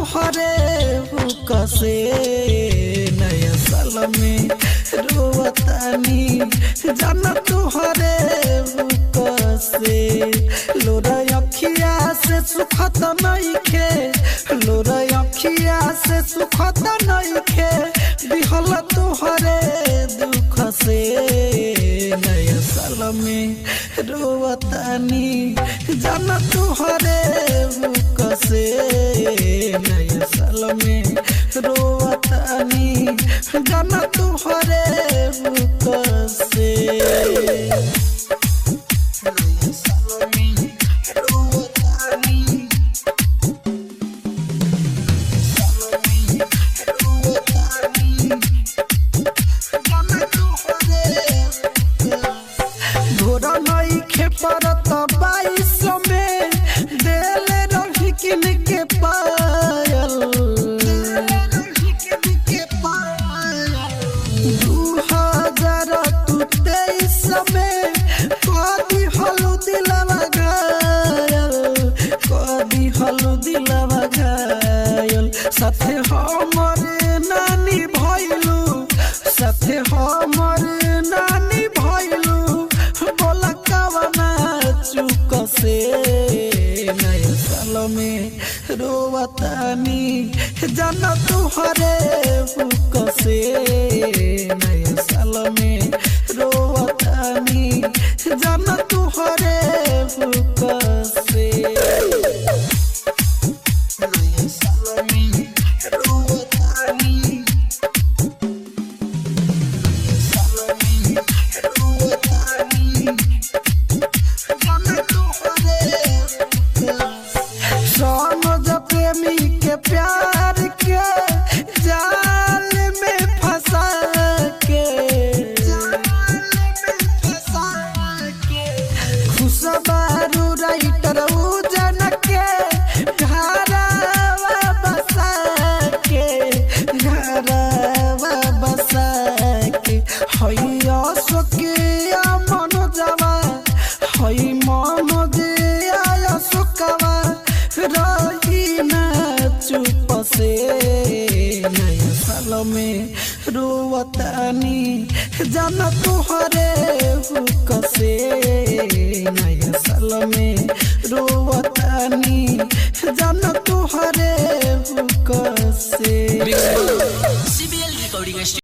तुहरे कसे नया साल में रोवतानी जाना तुहरे कसे लोरा अखिया से सुखत नइखे लोरा अखिया से सुखत नइखे दिहल तुहरे दुख से नया साल में रोवतानी जाना तुहरे कसे नया साल में रोवतानी जाना तुहरे कसे परत 22 में दिल रही किन के पायल 2023 में कदी हलू दिलवा घायल साथे हमर नानी भइलू साथे हमर नानी भइलू बोला कवना चुक से नया साल में रोवतानी जाना तुहरे कसे नया साल में रोवतानी जाना तुहरे कसे नया साल में रोवतानी प्रेमी के प्यार के जाल में फंसा के खुशबारू राइटर उजन के घरवा बसा के हैया सोकिया मनोजवा है मनोजिया सुकवा रही ना चुप से नया साल में रोवतानी जाना तुहरे कसे नया साल में रोवतानी जाना तुहरे कसे।